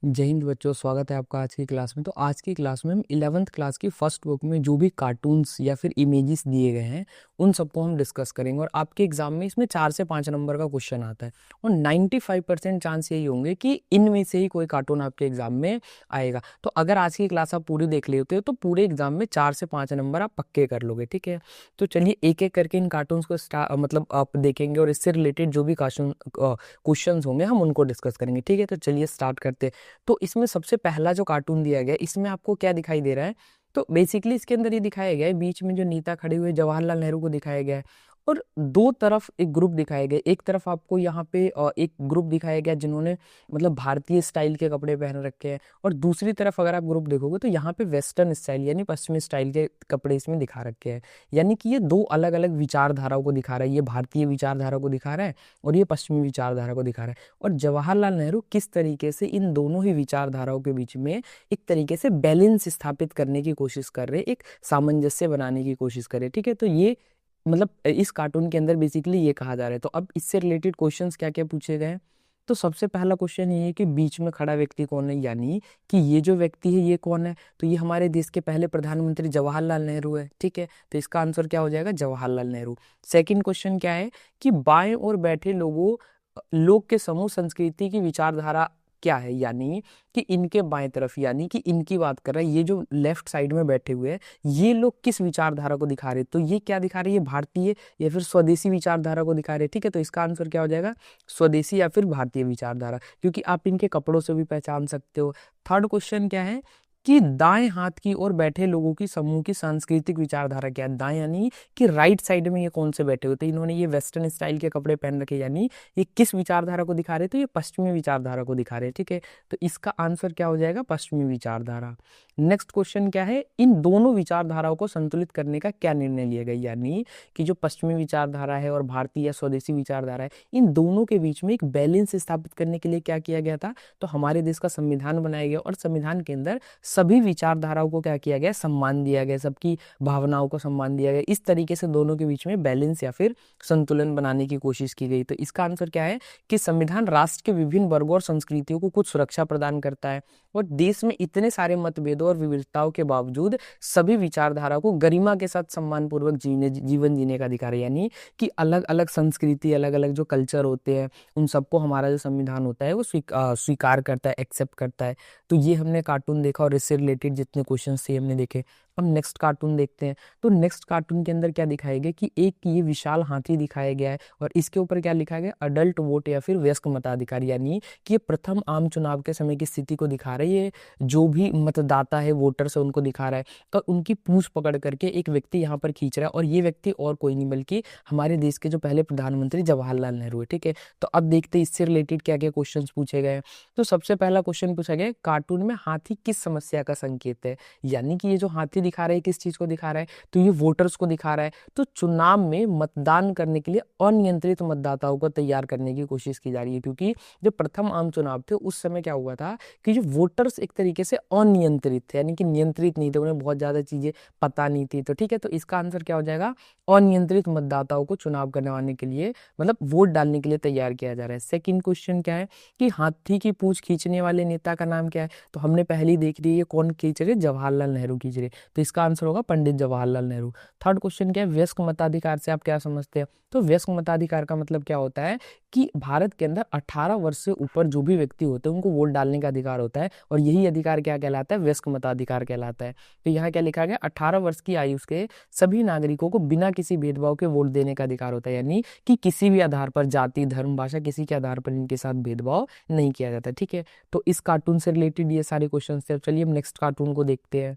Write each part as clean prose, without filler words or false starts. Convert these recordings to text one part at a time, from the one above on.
जय हिंद बच्चों, स्वागत है आपका आज की क्लास में। तो आज की क्लास में हम 11th क्लास की फर्स्ट बुक में जो भी कार्टून्स या फिर इमेजेस दिए गए हैं उन सबको हम डिस्कस करेंगे। और आपके एग्जाम में इसमें 4 से 5 नंबर का क्वेश्चन आता है और 95% चांस यही होंगे कि इनमें से ही कोई कार्टून आपके एग्जाम में आएगा। तो अगर आज की क्लास आप पूरी देख लेते हो तो पूरे एग्जाम में 4 से 5 नंबर आप पक्के कर लोगे। ठीक है, तो चलिए एक एक करके इन कार्टून्स को मतलब आप देखेंगे और इससे रिलेटेड जो भी क्वेश्चन होंगे हम उनको डिस्कस करेंगे। ठीक है, तो चलिए स्टार्ट करते हैं। तो इसमें सबसे पहला जो कार्टून दिया गया है इसमें आपको क्या दिखाई दे रहा है? तो बेसिकली इसके अंदर ये दिखाया गया है, बीच में जो नेता खड़े हुए जवाहरलाल नेहरू को दिखाया गया है और दो तरफ एक ग्रुप दिखाए गए। एक तरफ आपको यहाँ पे एक ग्रुप दिखाया गया जिन्होंने मतलब भारतीय स्टाइल के कपड़े पहन रखे हैं और दूसरी तरफ अगर आप ग्रुप देखोगे तो यहाँ पे वेस्टर्न स्टाइल यानी पश्चिमी स्टाइल के कपड़े इसमें दिखा रखे हैं। यानी कि ये दो अलग अलग विचारधाराओं को दिखा रहा है, ये भारतीय विचारधारा को दिखा रहा है और ये पश्चिमी विचारधारा को दिखा रहा है। और जवाहरलाल नेहरू किस तरीके से इन दोनों ही विचारधाराओं के बीच में एक तरीके से बैलेंस स्थापित करने की कोशिश कर रहे, एक सामंजस्य बनाने की कोशिश कर रहे। ठीक है, तो ये मतलब इस कार्टून के अंदर बेसिकली ये कहा जा रहा है। तो अब इससे रिलेटेड क्वेश्चंस क्या क्या पूछे गए हैं? तो सबसे पहला क्वेश्चन ये है कि बीच में खड़ा व्यक्ति कौन है, यानी कि ये जो व्यक्ति है ये कौन है? तो ये हमारे देश के पहले प्रधानमंत्री जवाहरलाल नेहरू है। ठीक है, तो इसका आंसर क्या हो जाएगा? जवाहरलाल नेहरू। सेकंड क्वेश्चन क्या है कि बाएं ओर बैठे लोग के समूह संस्कृति की विचारधारा क्या है, यानी कि इनके बाएं तरफ, यानी कि इनकी बात कर रहा है, ये जो लेफ्ट साइड में बैठे हुए हैं ये लोग किस विचारधारा को दिखा रहे हैं? तो ये क्या दिखा रहे हैं? ये भारतीय या फिर स्वदेशी विचारधारा को दिखा रहे हैं। ठीक है, तो इसका आंसर क्या हो जाएगा? स्वदेशी या फिर भारतीय विचारधारा, क्योंकि आप इनके कपड़ों से भी पहचान सकते हो। थर्ड क्वेश्चन क्या है कि दाएं हाथ की ओर बैठे लोगों की समूह की सांस्कृतिक विचारधारा क्या है? दाएं यानी कि राइट साइड में ये कौन से बैठे होते हैं? इन्होंने ये वेस्टर्न स्टाइल के कपड़े पहन रखे, यानी ये किस विचारधारा को दिखा रहे? तो ये पश्चिमी विचारधारा को दिखा रहे हैं। ठीक है, तो इसका आंसर क्या हो जाएगा? पश्चिमी विचारधारा। नेक्स्ट क्वेश्चन क्या है? इन दोनों विचारधाराओं को संतुलित करने का क्या निर्णय लिया गया, यानी कि जो पश्चिमी विचारधारा है और भारतीय या स्वदेशी विचारधारा है इन दोनों के बीच में एक बैलेंस स्थापित करने के लिए क्या किया गया था? तो हमारे देश का संविधान बनाया गया और संविधान के अंदर सभी विचारधाराओं को क्या किया गया? सम्मान दिया गया, सबकी भावनाओं को सम्मान दिया गया। इस तरीके से दोनों के बीच में बैलेंस या फिर संतुलन बनाने की कोशिश की गई। तो इसका आंसर क्या है कि संविधान राष्ट्र के विभिन्न वर्गों और संस्कृतियों को कुछ सुरक्षा प्रदान करता है और देश में इतने सारे मतभेदों और विविधताओं के बावजूद सभी विचारधारा को गरिमा के साथ सम्मान पूर्वक जीवन जीने का अधिकार है। यानी कि अलग अलग संस्कृति, अलग अलग जो कल्चर होते हैं उन सबको हमारा जो संविधान होता है वो स्वीकार करता है, एक्सेप्ट करता है। तो ये हमने कार्टून देखा और इससे रिलेटेड जितने क्वेश्चन थे हमने देखे। हम नेक्स्ट कार्टून देखते हैं। तो नेक्स्ट कार्टून के अंदर क्या दिखाया गया कि एक ये विशाल हाथी दिखाया गया है और इसके ऊपर क्या लिखा गया? अडल्ट वोट या फिर वयस्क मताधिकार, यानी कि ये प्रथम आम चुनाव के समय की स्थिति को दिखा रही है। जो भी मतदाता है, वोटर्स है, उनको दिखा रहा है। तो उनकी पूंछ पकड़ करके एक व्यक्ति यहाँ पर खींच रहा है और ये व्यक्ति और कोई नहीं बल्कि हमारे देश के जो पहले प्रधानमंत्री जवाहरलाल नेहरू है। ठीक है, तो अब देखते हैं इससे रिलेटेड क्या क्या क्वेश्चन पूछे गए। तो सबसे पहला क्वेश्चन पूछा गया, कार्टून में हाथी किस समस्या का संकेत है? यानी कि ये जो हाथी दिखा रहा है किस चीज को दिखा रहा है? तो ये वोटर्स को दिखा रहा है। तो चुनाव में मतदान करने के लिए अनियंत्रित मतदाताओं को तैयार करने की कोशिश की जा रही है, क्योंकि जो प्रथम आम चुनाव थे उस समय क्या हुआ था कि जो वोटर्स एक तरीके से अनियंत्रित थे, यानी कि नियंत्रित नहीं थे, उन्हें बहुत ज्यादा चीजें पता नहीं थी। तो ठीक है, तो इसका आंसर क्या हो जाएगा? अनियंत्रित मतदाताओं को चुनाव करवाने के लिए मतलब वोट डालने के लिए तैयार किया जा रहा है। सेकंड क्वेश्चन क्या है कि हाथी की पूंछ खींचने वाले नेता का नाम क्या है? तो हमने पहले ही देख लिया, ये कौन खींच रहे? जवाहरलाल नेहरू खींच रहे। तो इसका आंसर होगा पंडित जवाहरलाल नेहरू। थर्ड क्वेश्चन क्या है? वयस्क मताधिकार से आप क्या समझते हैं? तो वयस्क मताधिकार का मतलब क्या होता है कि भारत के अंदर 18 वर्ष से ऊपर जो भी व्यक्ति होते हैं उनको वोट डालने का अधिकार होता है और यही अधिकार क्या कहलाता है? वयस्क मताधिकार कहलाता है। तो यहाँ क्या लिखा गया? 18 वर्ष की आयु के सभी नागरिकों को बिना किसी भेदभाव के वोट देने का अधिकार होता है, यानी कि किसी भी आधार पर, जाति, धर्म, भाषा, किसी के आधार पर इनके साथ भेदभाव नहीं किया जाता। ठीक है, तो इस कार्टून से रिलेटेड ये सारे क्वेश्चन थे। चलिए हम नेक्स्ट कार्टून को देखते हैं।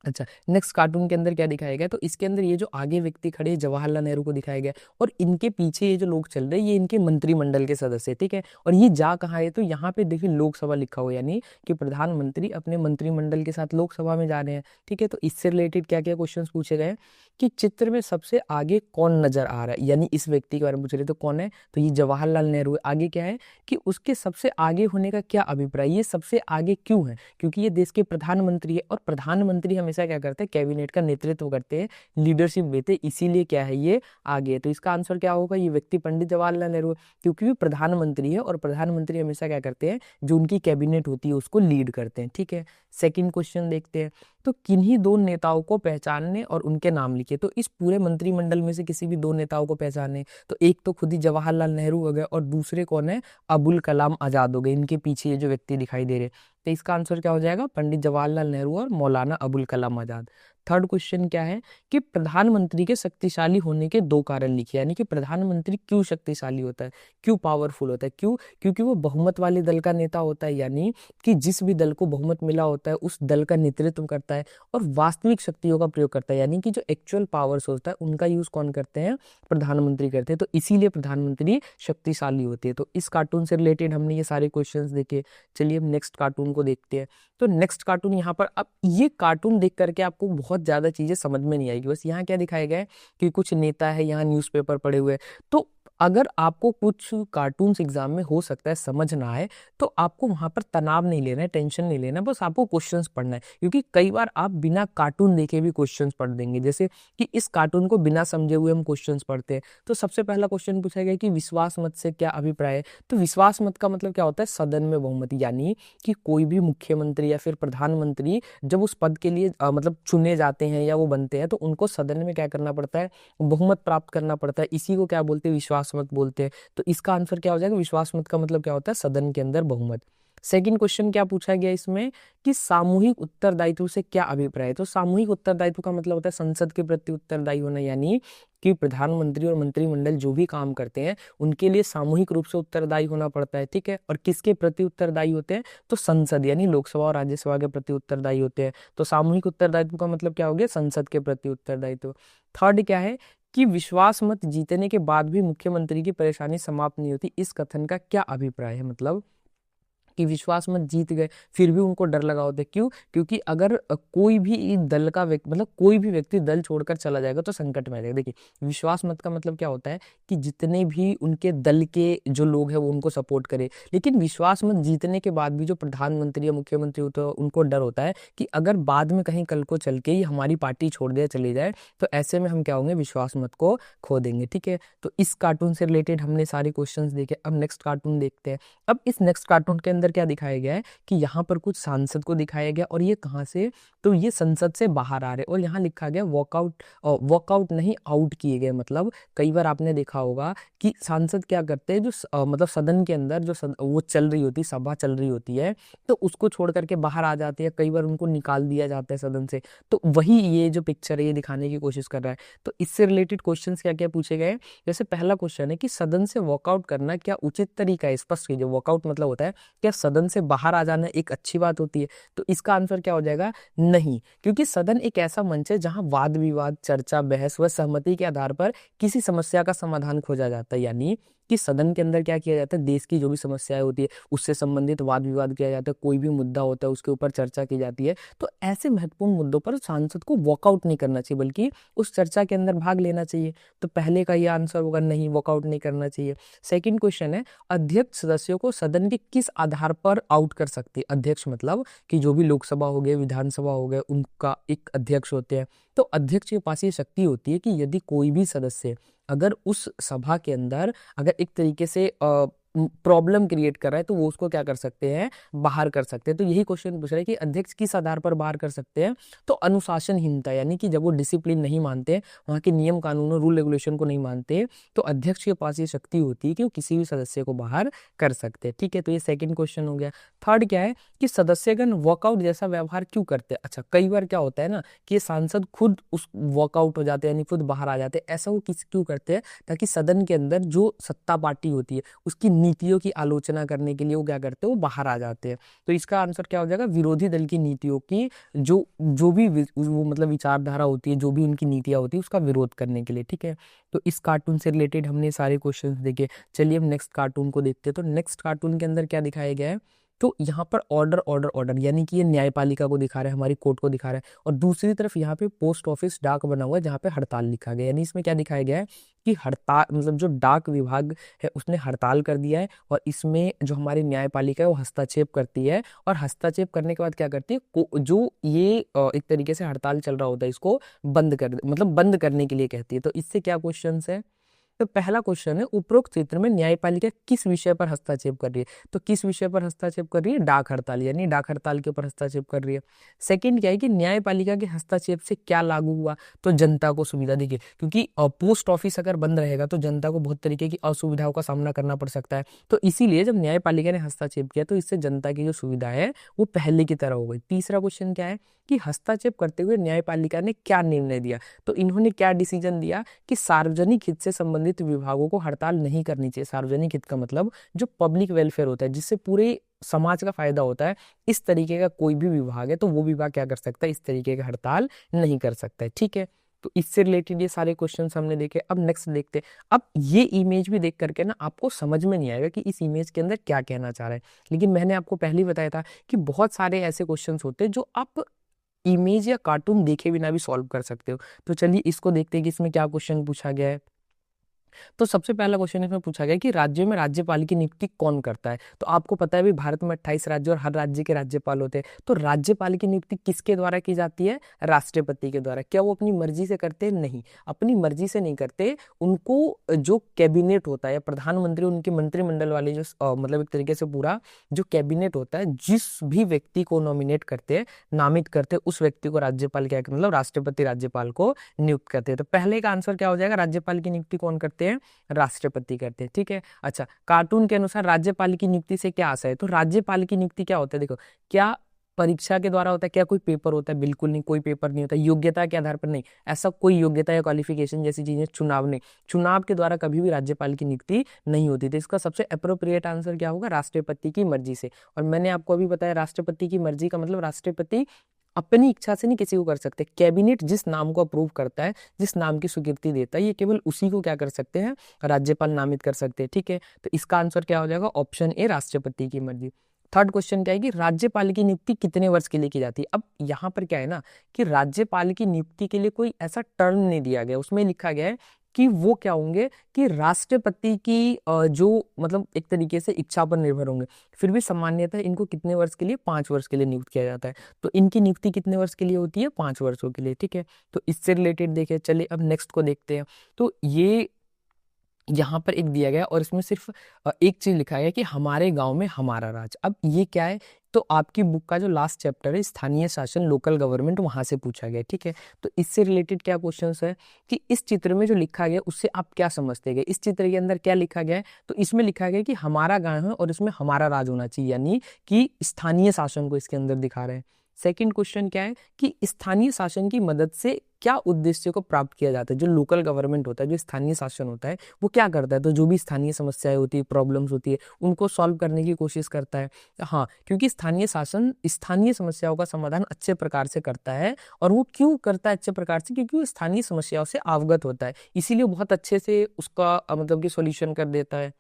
अच्छा, नेक्स्ट कार्टून के अंदर क्या दिखाया गया? तो इसके अंदर ये जो आगे व्यक्ति खड़े जवाहरलाल नेहरू को दिखाया गया और इनके पीछे ये जो लोग चल रहे हैं ये इनके मंत्रिमंडल के सदस्य। ठीक है, और ये जा कहाँ है? तो यहाँ पे देखिए लोकसभा लिखा हुआ है, यानी कि प्रधानमंत्री अपने मंत्रिमंडल के साथ लोकसभा में जा रहे हैं। ठीक है, तो इससे रिलेटेड क्या क्या क्वेश्चन पूछे गए कि चित्र में सबसे आगे कौन नजर आ रहा है, यानी इस व्यक्ति के बारे में पूछ रहे तो कौन है? तो ये जवाहरलाल नेहरू है। आगे क्या है कि उसके सबसे आगे होने का क्या अभिप्राय, ये सबसे आगे क्यों है? क्योंकि ये देश के प्रधानमंत्री है और प्रधानमंत्री हमेशा हमेशा क्या करते हैं, कैबिनेट का नेतृत्व करते हैं, लीडरशिप देते हैं, इसीलिए क्या है ये आगे। तो इसका आंसर क्या होगा, ये व्यक्ति पंडित जवाहरलाल नेहरू, क्योंकि वो प्रधानमंत्री है और प्रधानमंत्री हमेशा क्या करते हैं, जो उनकी कैबिनेट होती है उसको लीड करते हैं। ठीक है, सेकंड क्वेश्चन देखते हैं। तो किन्हीं दो नेताओं को पहचानने और उनके नाम लिखे। तो इस पूरे मंत्रिमंडल में से किसी भी दो नेताओं को पहचाने, तो एक तो खुद ही जवाहरलाल नेहरू हो गए और दूसरे कौन है, अबुल कलाम आजाद हो गए। इनके पीछे ये जो व्यक्ति दिखाई दे रहे, तो इसका आंसर क्या हो जाएगा, पंडित जवाहरलाल नेहरू और मौलाना अबुल कलाम आजाद। थर्ड क्वेश्चन क्या है कि प्रधानमंत्री के शक्तिशाली होने के दो कारण लिखिए, यानी कि प्रधानमंत्री क्यों शक्तिशाली होता है, क्यों पावरफुल होता है, क्यों, क्योंकि वो बहुमत वाले दल का नेता होता है, यानी कि जिस भी दल को बहुमत मिला होता है उस दल का नेतृत्व करता है और वास्तविक शक्तियों का प्रयोग करता है, यानी कि जो एक्चुअल पावर्स होता है उनका यूज कौन करते हैं, प्रधानमंत्री करते हैं। तो इसीलिए प्रधानमंत्री शक्तिशाली होते हैं। तो इस कार्टून से रिलेटेड हमने ये सारे क्वेश्चंस देखे। चलिए अब नेक्स्ट कार्टून को देखते हैं। तो नेक्स्ट कार्टून यहाँ पर, अब ये कार्टून देख करके आपको बहुत ज्यादा चीजें समझ में नहीं आएगी। बस यहाँ क्या दिखाया गया है कि कुछ नेता है, यहाँ न्यूज़पेपर पड़े हुए हैं। तो अगर आपको कुछ कार्टून्स एग्जाम में हो सकता है समझ ना आए, तो आपको वहां पर तनाव नहीं लेना है, टेंशन नहीं लेना है, बस आपको क्वेश्चंस पढ़ना है। क्योंकि कई बार आप बिना कार्टून देखे भी क्वेश्चंस पढ़ देंगे, जैसे कि इस कार्टून को बिना समझे हुए हम क्वेश्चंस पढ़ते हैं। तो सबसे पहला क्वेश्चन पूछा गया कि विश्वास मत से क्या अभिप्राय है। तो विश्वास मत का मतलब क्या होता है, सदन में बहुमत, यानी कि कोई भी मुख्यमंत्री या फिर प्रधानमंत्री जब उस पद के लिए मतलब चुने जाते हैं या वो बनते हैं, तो उनको सदन में क्या करना पड़ता है, बहुमत प्राप्त करना पड़ता है। इसी को क्या बोलते हैं, विश्वास मत बोलते हैं। तो इसका आंसर क्या हो जाएगा, विश्वास मत का मतलब क्या होता है, सदन के अंदर बहुमत। सेकंड क्वेश्चन क्या पूछा गया इसमें कि सामूहिक उत्तरदायित्व से क्या अभिप्राय है। तो सामूहिक उत्तरदायित्व का मतलब होता है संसद के प्रति उत्तरदायी होना, यानी कि प्रधानमंत्री और मंत्रिमंडल जो भी काम करते हैं उनके लिए सामूहिक रूप से उत्तरदायी होना पड़ता है। ठीक है, और किसके प्रति उत्तरदायी होते हैं, तो संसद यानी लोकसभा और राज्यसभा के प्रति उत्तरदायी होते हैं। तो सामूहिक उत्तरदायित्व का मतलब क्या हो गया, संसद के प्रति उत्तरदायित्व। थर्ड क्या है कि विश्वास मत जीतने के बाद भी मुख्यमंत्री की परेशानी समाप्त नहीं होती। इस कथन का क्या अभिप्राय है, मतलब कि विश्वास मत जीत गए फिर भी उनको डर लगा होता है। क्यों, क्योंकि अगर कोई भी दल का व्यक्ति, मतलब कोई भी व्यक्ति दल छोड़कर चला जाएगा तो संकट में आ जाएगा। देखिए, विश्वास मत का मतलब क्या होता है कि जितने भी उनके दल के जो लोग हैं वो उनको सपोर्ट करे, लेकिन विश्वास मत जीतने के बाद भी जो प्रधानमंत्री या मुख्यमंत्री होता है उनको डर होता है कि अगर बाद में कहीं कल को चल के ही हमारी पार्टी छोड़ दे चली जाए, तो ऐसे में हम क्या होंगे, विश्वास मत को खो देंगे। ठीक है, तो इस कार्टून से रिलेटेड हमने सारे क्वेश्चंस देखे। अब नेक्स्ट कार्टून देखते हैं। अब इस नेक्स्ट कार्टून के अंदर क्या दिखाया गया है कि यहाँ पर कुछ सांसद को दिखाया गया, और ये कहाँ से, तो ये संसद से बाहर आ रहे, और यहाँ लिखा गया वॉकआउट, वॉकआउट नहीं आउट किए गए। मतलब कई बार आपने देखा होगा कि सांसद क्या करते हैं, जो मतलब सदन के अंदर जो वो चल रही होती, सभा चल रही होती है, तो उसको छोड़ करके बाहर आ जाते हैं, कई बार उनको निकाल दिया जाता है सदन से। तो वही ये जो पिक्चर है ये दिखाने की कोशिश कर रहा है। तो इससे रिलेटेड क्वेश्चन क्या क्या पूछे गए, जैसे पहला क्वेश्चन है कि सदन से वॉकआउट करना क्या उचित तरीका है, स्पष्ट कीजिए। वॉकआउट मतलब होता है क्या सदन से बाहर आ जाना एक अच्छी बात होती है। तो इसका आंसर क्या हो जाएगा, नहीं, क्योंकि सदन एक ऐसा मंच है जहां वाद विवाद, चर्चा, बहस व सहमति के आधार पर किसी समस्या का समाधान खोजा जाता है। यानी कि सदन के अंदर क्या किया जाता है, देश की जो भी समस्याएं होती है उससे संबंधित वाद विवाद किया जाता है, कोई भी मुद्दा होता है उसके ऊपर चर्चा की जाती है। तो ऐसे महत्वपूर्ण मुद्दों पर सांसद को वॉकआउट नहीं करना चाहिए, बल्कि उस चर्चा के अंदर भाग लेना चाहिए। तो पहले का ये आंसर होगा नहीं, वॉकआउट नहीं करना चाहिए। सेकंड क्वेश्चन है, अध्यक्ष सदस्यों को सदन के किस आधार पर आउट कर सकते हैं। अध्यक्ष मतलब कि जो भी लोकसभा हो गए, विधानसभा हो गए, उनका एक अध्यक्ष होते हैं। तो अध्यक्ष के पास ये शक्ति होती है कि यदि कोई भी सदस्य अगर उस सभा के अंदर अगर एक तरीके से प्रॉब्लम क्रिएट कर रहा है, तो वो उसको क्या कर सकते हैं, बाहर कर सकते हैं। तो यही क्वेश्चन पूछ रहा है कि अध्यक्ष किस आधार पर बाहर कर सकते हैं, तो अनुशासनहीनता, यानी कि जब वो डिसिप्लिन नहीं मानते, वहाँ के नियम कानूनों, रूल रेगुलेशन को नहीं मानते, तो अध्यक्ष के पास ये शक्ति होती है कि वो किसी भी सदस्य को बाहर कर सकते हैं। ठीक है, तो ये सेकंड क्वेश्चन हो गया। थर्ड क्या है कि सदस्यगण वॉकआउट जैसा व्यवहार क्यों करते हैं। अच्छा, कई बार क्या होता है ना कि ये सांसद खुद उस वॉकआउट हो जाते हैं, यानी खुद बाहर आ जाते हैं। ऐसा वो क्यों करते हैं, ताकि सदन के अंदर जो सत्ता पार्टी होती है उसकी नीतियों की आलोचना करने के लिए वो क्या करते हैं, वो बाहर आ जाते हैं। तो इसका आंसर क्या हो जाएगा, विरोधी दल की नीतियों की जो जो भी वो मतलब विचारधारा होती है, जो भी उनकी नीतियां होती है उसका विरोध करने के लिए। ठीक है, तो इस कार्टून से रिलेटेड हमने सारे क्वेश्चंस देखे। चलिए हम नेक्स्ट कार्टून को देखते हैं। तो नेक्स्ट कार्टून के अंदर क्या दिखाया गया है तो यहाँ पर ऑर्डर ऑर्डर ऑर्डर यानी कि ये न्यायपालिका को दिखा रहा है, हमारी कोर्ट को दिखा रहा है, और दूसरी तरफ यहाँ पे पोस्ट ऑफिस डाक बना हुआ है जहाँ पे हड़ताल लिखा गया है। यानी इसमें क्या दिखाया गया है कि हड़ताल मतलब जो डाक विभाग है उसने हड़ताल कर दिया है, और इसमें जो हमारी न्यायपालिका है वो हस्तक्षेप करती है, और हस्तक्षेप करने के बाद क्या करती है, जो ये एक तरीके से हड़ताल चल रहा होता है इसको बंद कर मतलब बंद करने के लिए कहती है। तो इससे क्या क्वेश्चन है, तो पहला क्वेश्चन है उपरोक्त चित्र में न्यायपालिका किस विषय पर हस्तक्षेप कर रही है। तो किस विषय पर हस्तक्षेप कर रही है, डाक हड़ताल, यानी डाक हड़ताल के ऊपर हस्तक्षेप कर रही है। सेकंड क्या है कि न्यायपालिका के हस्तक्षेप से क्या लागू हुआ, तो जनता को सुविधा दी गई, क्योंकि पोस्ट ऑफिस अगर बंद रहेगा तो जनता को बहुत तरीके की असुविधाओं का सामना करना पड़ सकता है। तो इसीलिए जब न्यायपालिका ने हस्तक्षेप किया तो इससे जनता की जो सुविधा है वो पहले की तरह हो गई। तीसरा क्वेश्चन क्या है कि हस्तक्षेप करते हुए न्यायपालिका ने क्या निर्णय दिया, तो इन्होंने क्या डिसीजन दिया कि सार्वजनिक हित से संबंधित विभागों को हड़ताल नहीं करनी चाहिए। सार्वजनिक हित का मतलब जो पब्लिक वेलफेयर होता है, जिससे पूरे समाज का फायदा होता है, इस तरीके का कोई भी विभाग है तो वो विभाग क्या कर सकता है, इस तरीके का हड़ताल नहीं कर सकता है। ठीक है, तो इससे रिलेटेड ये सारे क्वेश्चन हमने देखे। अब नेक्स्ट देखते हैं। अब ये इमेज भी देख करके ना आपको समझ में नहीं आएगा कि इस इमेज के अंदर क्या कहना चाह रहा है, लेकिन मैंने आपको पहले ही बताया था कि बहुत सारे ऐसे क्वेश्चंस होते हैं जो आप इमेज या कार्टून देखे बिना भी सॉल्व कर सकते हो। तो चलिए इसको देखते हैं कि इसमें क्या क्वेश्चन पूछा गया है। तो सबसे पहला क्वेश्चन इसमें पूछा गया कि राज्यों में राज्यपाल की नियुक्ति कौन करता है। तो आपको पता है भी भारत में 28 राज्य और हर राज्य के राज्यपाल होते हैं, तो राज्यपाल की नियुक्ति किसके द्वारा की जाती है, राष्ट्रपति के द्वारा। क्या वो अपनी मर्जी से करते हैं, नहीं, अपनी मर्जी से नहीं करते। उनको जो कैबिनेट होता है, प्रधानमंत्री, उनके मंत्रिमंडल वाले जो मतलब एक तरीके से पूरा जो कैबिनेट होता है, जिस भी व्यक्ति को नॉमिनेट करते हैं, नामित करते हैं, उस व्यक्ति को राज्यपाल क्या मतलब राष्ट्रपति राज्यपाल को नियुक्त करते हैं। तो पहले का आंसर क्या हो जाएगा, राज्यपाल की नियुक्ति कौन करते हैं, राष्ट्रपति करते हैं। ठीक है, अच्छा, कार्टून के अनुसार राज्यपाल की नियुक्ति से क्या आशा है, तो राज्यपाल की नियुक्ति क्या होता है, देखो, क्या परीक्षा के द्वारा होता है, क्या कोई पेपर होता है, बिल्कुल नहीं, कोई पेपर नहीं होता। योग्यता के आधार पर नहीं, ऐसा कोई योग्यता या क्वालिफिकेशन जैसी चीजें, चुनाव नहीं, चुनाव के द्वारा कभी भी राज्यपाल की नियुक्ति नहीं होती। तो इसका सबसे अप्रोप्रिएट आंसर क्या होगा, राष्ट्रपति की मर्जी से। और मैंने आपको अभी बताया राष्ट्रपति की मर्जी का मतलब राष्ट्रपति अपनी इच्छा से नहीं किसी को कर सकते। कैबिनेट जिस नाम को अप्रूव करता है, जिस नाम की स्वीकृति देता है, ये केवल उसी को क्या कर सकते हैं, राज्यपाल नामित कर सकते हैं। ठीक है, तो इसका आंसर क्या हो जाएगा, ऑप्शन ए, राष्ट्रपति की मर्जी। थर्ड क्वेश्चन क्या है कि राज्यपाल की नियुक्ति कितने वर्ष के लिए की जाती है। अब यहाँ पर क्या है ना कि राज्यपाल की नियुक्ति के लिए कोई ऐसा टर्म नहीं दिया गया, उसमें लिखा गया है कि वो क्या होंगे कि राष्ट्रपति की जो मतलब एक तरीके से इच्छा पर निर्भर होंगे। फिर भी सामान्यतः इनको कितने वर्ष के लिए, 5 वर्ष के लिए नियुक्त किया जाता है। तो इनकी नियुक्ति कितने वर्ष के लिए होती है, 5 वर्षों के लिए। ठीक है, तो इससे रिलेटेड देखें, चलिए अब नेक्स्ट को देखते हैं। तो ये यहाँ पर एक दिया गया और इसमें सिर्फ एक चीज लिखा है कि हमारे गांव में हमारा राज। अब ये क्या है, तो आपकी बुक का जो लास्ट चैप्टर है स्थानीय शासन, लोकल गवर्नमेंट, वहां से पूछा गया। ठीक है, तो इससे रिलेटेड क्या क्वेश्चन है कि इस चित्र में जो लिखा गया उससे आप क्या समझते गए, इस चित्र के अंदर क्या लिखा गया है। तो इसमें लिखा गया कि हमारा गांव है और इसमें हमारा राज होना चाहिए, यानी कि स्थानीय शासन को इसके अंदर दिखा रहे हैं। सेकंड क्वेश्चन क्या है कि स्थानीय शासन की मदद से क्या उद्देश्य को प्राप्त किया जाता है। जो लोकल गवर्नमेंट होता है, जो स्थानीय शासन होता है, वो क्या करता है, तो जो भी स्थानीय समस्याएं होती है, प्रॉब्लम्स होती है, उनको सॉल्व करने की कोशिश करता है। हाँ, क्योंकि स्थानीय शासन स्थानीय समस्याओं का समाधान अच्छे प्रकार से करता है। और वो क्यों करता है अच्छे प्रकार से, क्योंकि वो स्थानीय समस्याओं से अवगत होता है, इसीलिए बहुत अच्छे से उसका मतलब कि सॉल्यूशन कर देता है।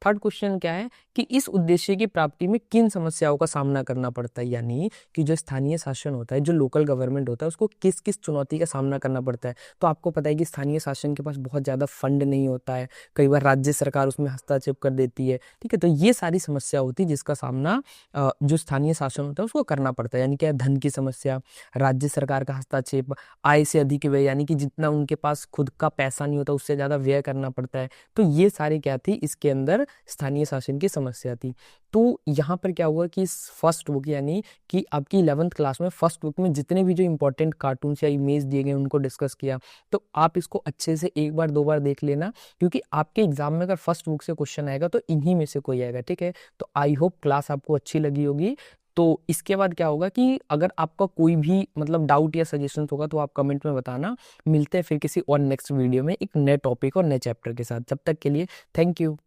थर्ड क्वेश्चन क्या है कि इस उद्देश्य की प्राप्ति में किन समस्याओं का सामना करना पड़ता है, यानी कि जो स्थानीय शासन होता है, जो लोकल गवर्नमेंट होता है, उसको किस किस चुनौती का सामना करना पड़ता है। तो आपको पता है कि स्थानीय शासन के पास बहुत ज्यादा फंड नहीं होता है, कई बार राज्य सरकार उसमें हस्तक्षेप कर देती है। ठीक है, तो ये सारी समस्या होती है जिसका सामना जो स्थानीय शासन होता है उसको करना पड़ता है, यानी क्या, धन की समस्या, राज्य सरकार का हस्तक्षेप, आय से अधिक व्यय, यानी कि जितना उनके पास खुद का पैसा नहीं होता उससे ज्यादा व्यय करना पड़ता है। तो ये सारी क्या थी, इसके अंदर स्थानीय शासन की समस्या थी। तो यहाँ पर क्या हुआ कि इस फर्स्ट बुक यानी कि आपकी 11th क्लास में फर्स्ट बुक में जितने भी जो इंपॉर्टेंट कार्टून्स या इमेज दिए गए उनको डिस्कस किया। तो आप इसको अच्छे से एक बार दो बार देख लेना, क्योंकि आपके एग्जाम में अगर फर्स्ट बुक से क्वेश्चन आएगा तो इन्हीं में से कोई आएगा। ठीक है, तो आई होप क्लास आपको अच्छी लगी होगी। तो इसके बाद क्या होगा कि अगर आपका कोई भी मतलब डाउट या सजेशन होगा तो आप कमेंट में बताना। मिलते हैं फिर किसी और नेक्स्ट वीडियो में एक नए टॉपिक और नए चैप्टर के साथ। जब तक के लिए थैंक यू।